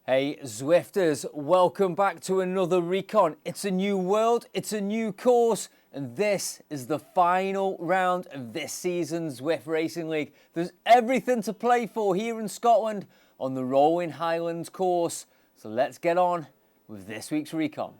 Hey Zwifters, welcome back to another Recon. It's a new world, it's a new course, and this is the final round of this season's Zwift Racing League. There's everything to play for here in Scotland on the rolling Highlands course. So let's get on with this week's Recon.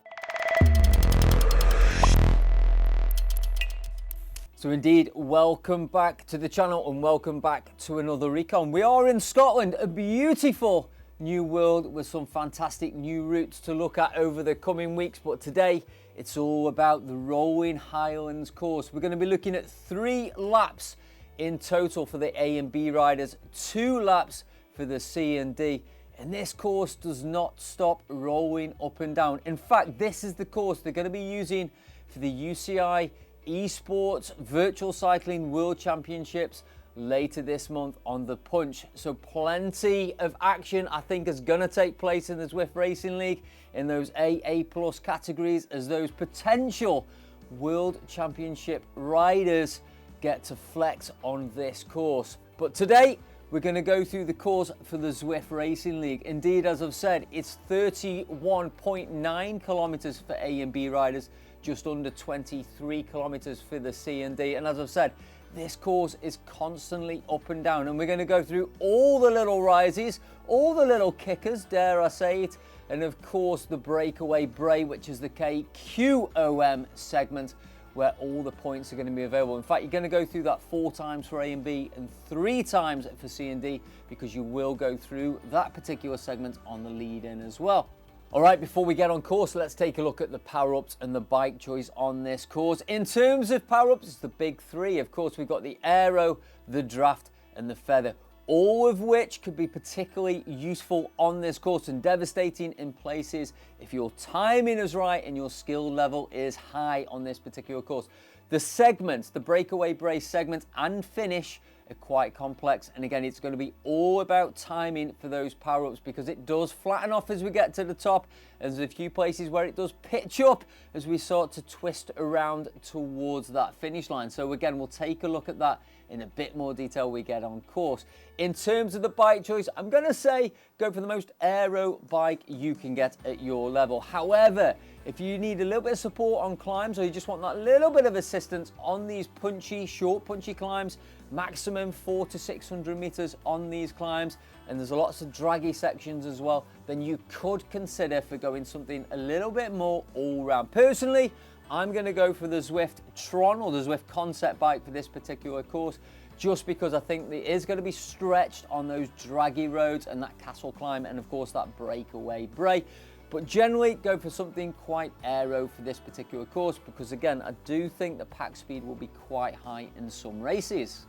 So indeed, welcome back to the channel and welcome back to another Recon. We are in Scotland, a beautiful new world with some fantastic new routes to look at over the coming weeks, but today it's all about the rolling Highlands course. We're going to be looking at 3 laps in total for the A and B riders, 2 laps for the C and D, and this course does not stop rolling up and down. In fact, this is the course they're going to be using for the UCI Esports Virtual Cycling World Championships later this month on the Punch. So plenty of action I think is going to take place in the Zwift Racing League in those AA plus categories as those potential World Championship riders get to flex on this course. But today we're going to go through the course for the Zwift Racing League. Indeed, as I've said, it's 31.9 kilometers for A and B riders, just under 23 kilometers for the C and D. And as I've said, this course is constantly up and down, and we're going to go through all the little rises, all the little kickers, dare I say it, and of course the breakaway bray, which is the KQOM segment where all the points are going to be available. In fact, you're going to go through that 4 times for A and B and 3 times for C and D, because you will go through that particular segment on the lead-in as well. All right, before we get on course, let's take a look at the power-ups and the bike choice on this course. In terms of power-ups, it's the big 3. Of course, we've got the aero, the draft, and the feather, all of which could be particularly useful on this course and devastating in places if your timing is right and your skill level is high on this particular course. The segments, the breakaway brace segment and finish, are quite complex, and again it's going to be all about timing for those power-ups, because it does flatten off as we get to the top. There's a few places where it does pitch up as we start to twist around towards that finish line. So again, we'll take a look at that in a bit more detail we get on course. In terms of the bike choice, I'm going to say go for the most aero bike you can get at your level. However, if you need a little bit of support on climbs, or you just want that little bit of assistance on these punchy, short punchy climbs, maximum 400 to 600 meters on these climbs, and there's lots of draggy sections as well, then you could consider for going something a little bit more all round. Personally, I'm going to go for the Zwift Tron, or the Zwift concept bike, for this particular course, just because I think it is going to be stretched on those draggy roads and that castle climb, and of course that breakaway bray. But generally go for something quite aero for this particular course, because again, I do think the pack speed will be quite high in some races.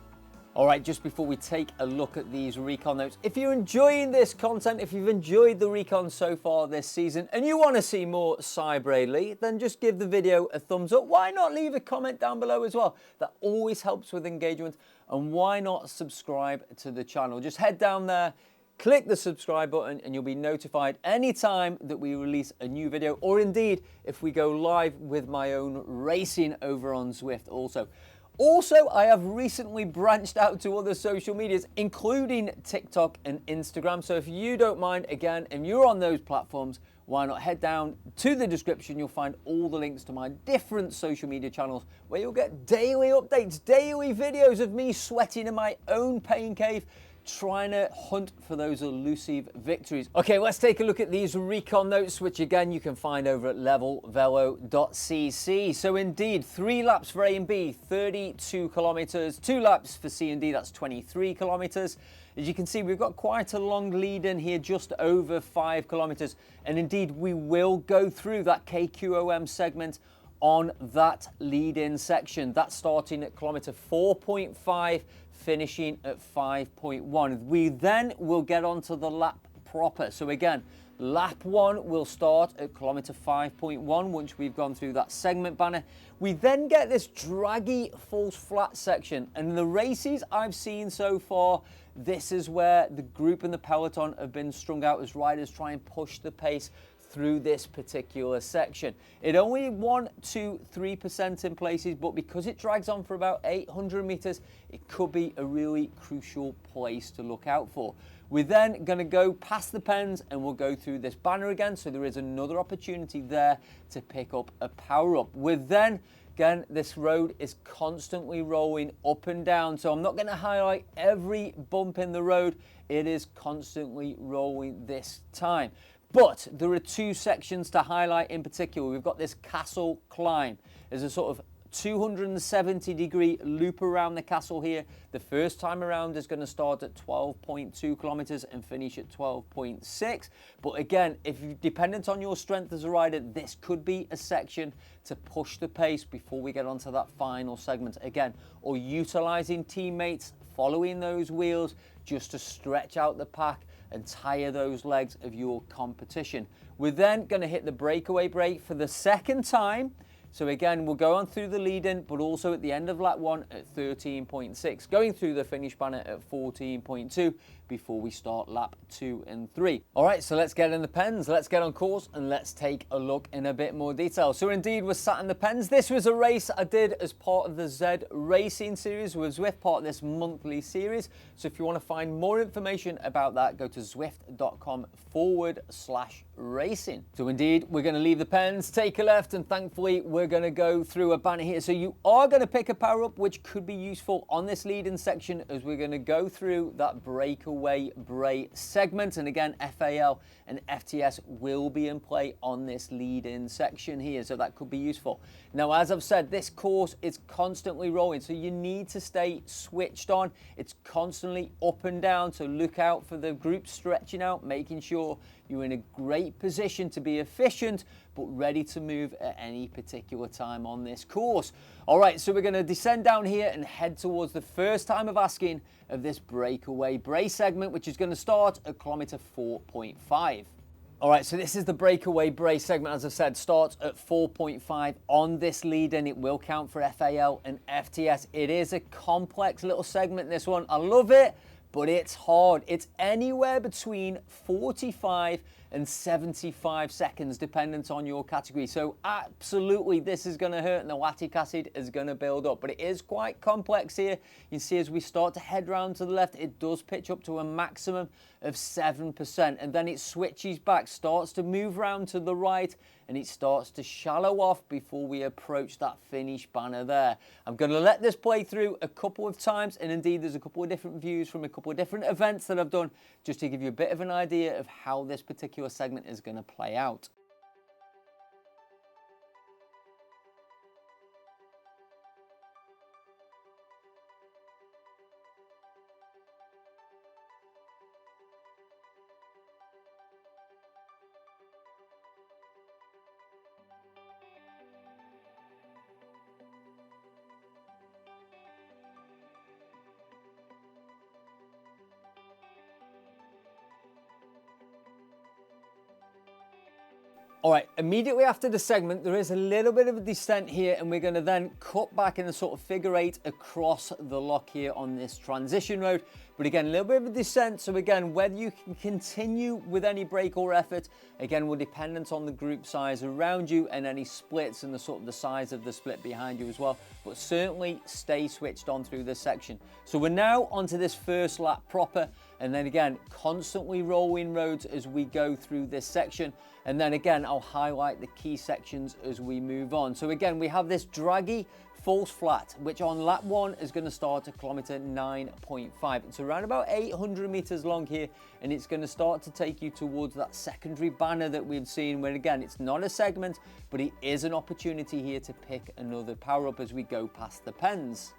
All right, just before we take a look at these Recon notes, if you're enjoying this content, if you've enjoyed the Recon so far this season and you want to see more Cy Bradley, then just give the video a thumbs up. Why not leave a comment down below as well? That always helps with engagement. And why not subscribe to the channel? Just head down there, click the subscribe button, and you'll be notified anytime that we release a new video, or indeed if we go live with my own racing over on Zwift also. Also, I have recently branched out to other social medias, including TikTok and Instagram. So if you don't mind, again, if you're on those platforms, why not head down to the description? You'll find all the links to my different social media channels, where you'll get daily updates, daily videos of me sweating in my own pain cave, trying to hunt for those elusive victories. Okay, let's take a look at these Recon notes, which again you can find over at levelvelo.cc. So indeed, 3 laps for A and B, 32 kilometers, 2 laps for C and D, that's 23 kilometers. As you can see, we've got quite a long lead in here, just over 5 kilometers. And indeed, we will go through that KQOM segment on that lead-in section. That's starting at kilometer 4.5, finishing at 5.1. We then will get onto the lap proper. So again, lap 1 will start at kilometer 5.1 once we've gone through that segment banner. We then get this draggy false flat section, and the races I've seen so far, this is where the group and the peloton have been strung out as riders try and push the pace through this particular section. It only 1, 2, 3% in places, but because it drags on for about 800 meters, it could be a really crucial place to look out for. We're then going to go past the pens and we'll go through this banner again, so there is another opportunity there to pick up a power up. We're then again, this road is constantly rolling up and down, so I'm not going to highlight every bump in the road. It is constantly rolling this time. But there are 2 sections to highlight in particular. We've got this castle climb. There's a sort of 270-degree loop around the castle here. The first time around is going to start at 12.2 kilometers and finish at 12.6. But again, if you're dependent on your strength as a rider, this could be a section to push the pace before we get onto that final segment again, or utilizing teammates, following those wheels just to stretch out the pack and tire those legs of your competition. We're then going to hit the breakaway brake for the second time. So again, we'll go on through the lead-in, but also at the end of lap 1 at 13.6, going through the finish banner at 14.2 before we start lap 2 and 3. All right, so let's get in the pens, let's get on course, and let's take a look in a bit more detail. So indeed, we're sat in the pens. This was a race I did as part of the Z Racing series with Zwift, part of this monthly series. So if you want to find more information about that, go to zwift.com/racing. So indeed, we're going to leave the pens, take a left, and thankfully, we're going to go through a banner here. So you are going to pick a power up, which could be useful on this lead-in section as we're going to go through that breakaway bray segment. And again, FAL and FTS will be in play on this lead-in section here, so that could be useful. Now, as I've said, this course is constantly rolling, so you need to stay switched on. It's constantly up and down, so look out for the group stretching out, making sure you're in a great position to be efficient, but ready to move at any particular time on this course. All right, so we're going to descend down here and head towards the first time of asking of this breakaway bray segment, which is going to start at kilometer 4.5. All right, so this is the breakaway bray segment. As I said, starts at 4.5 on this lead, and it will count for FAL and FTS. It is a complex little segment, this one. I love it, but it's hard. It's anywhere between 45 and 75 seconds, dependent on your category. So absolutely, this is going to hurt, and the lactic acid is going to build up. But it is quite complex here. You see, as we start to head round to the left, it does pitch up to a maximum of 7%, and then it switches back, starts to move round to the right, and it starts to shallow off before we approach that finish banner there. I'm going to let this play through a couple of times, and indeed there's a couple of different views from a couple of different events that I've done, just to give you a bit of an idea of how this particular segment is going to play out. All right, immediately after the segment, there is a little bit of a descent here, and we're going to then cut back in a sort of figure 8 across the lock here on this transition road. But again, a little bit of a descent. So again, whether you can continue with any break or effort, again, will dependent on the group size around you and any splits and the sort of the size of the split behind you as well. But certainly stay switched on through this section. So we're now onto this first lap proper, and then again, constantly rolling roads as we go through this section. And then again, I'll highlight the key sections as we move on. So again, we have this draggy false flat, which on lap 1 is going to start at kilometer 9.5. It's around about 800 meters long here, and it's going to start to take you towards that secondary banner that we've seen, where again, it's not a segment, but it is an opportunity here to pick another power up as we go past the pens.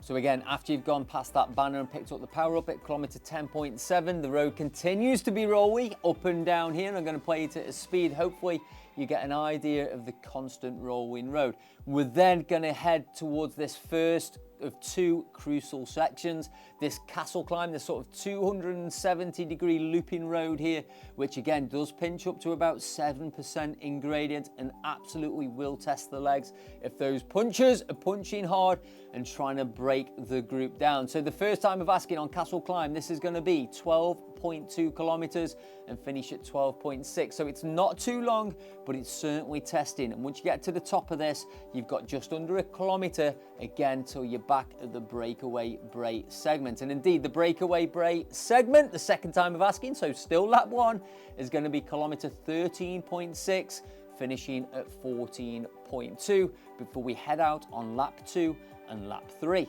So again, after you've gone past that banner and picked up the power up at kilometer 10.7, the road continues to be rolly up and down here, and I'm going to play it at a speed hopefully you get an idea of the constant rolling road. We're then going to head towards this first of two crucial sections, this castle climb, this sort of 270-degree looping road here, which again does pinch up to about 7% in gradient and absolutely will test the legs if those punchers are punching hard and trying to break the group down. So the first time of asking on castle climb, this is going to be 12.2 kilometers and finish at 12.6. So it's not too long, but it's certainly testing. And once you get to the top of this, you've got just under a kilometer again till you're back at the breakaway Bray segment. And indeed, the breakaway Bray segment, the second time of asking, so still lap 1, is going to be kilometer 13.6, finishing at 14.2 before we head out on lap 2 and lap 3.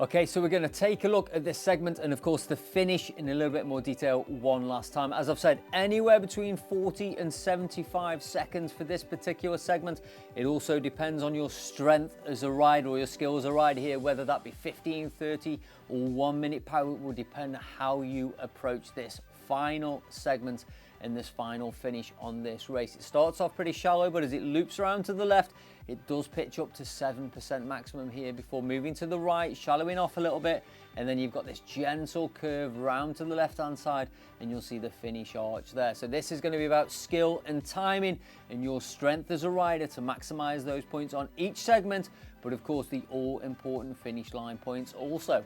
Okay, so we're going to take a look at this segment and of course the finish in a little bit more detail one last time. As I've said, anywhere between 40 and 75 seconds for this particular segment. It also depends on your strength as a rider or your skill as a rider here, whether that be 15, 30 or 1 minute power. It will depend on how you approach this final segment and this final finish on this race. It starts off pretty shallow, but as it loops around to the left, it does pitch up to 7% maximum here before moving to the right, shallowing off a little bit, and then you've got this gentle curve round to the left-hand side, and you'll see the finish arch there. So this is going to be about skill and timing and your strength as a rider to maximize those points on each segment, but of course the all-important finish line points also.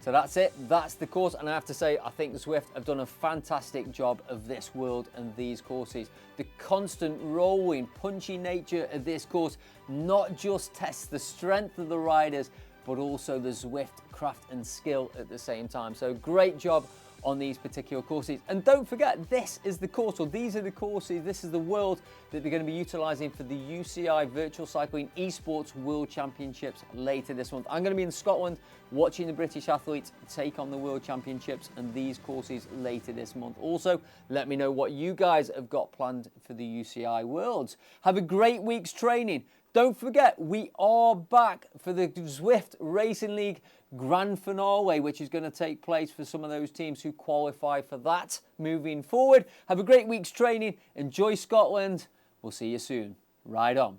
So that's it, that's the course, and I have to say, I think Zwift have done a fantastic job of this world and these courses. The constant rolling, punchy nature of this course not just tests the strength of the riders, but also the Zwift craft and skill at the same time. So great job on these particular courses. And don't forget, this is the course, or these are the courses, this is the world that they're going to be utilizing for the UCI Virtual Cycling Esports World Championships later this month. I'm going to be in Scotland watching the British athletes take on the World Championships and these courses later this month. Also, let me know what you guys have got planned for the UCI Worlds. Have a great week's training. Don't forget, we are back for the Zwift Racing League Grand Finale, which is going to take place for some of those teams who qualify for that moving forward. Have a great week's training. Enjoy Scotland. We'll see you soon. Ride on.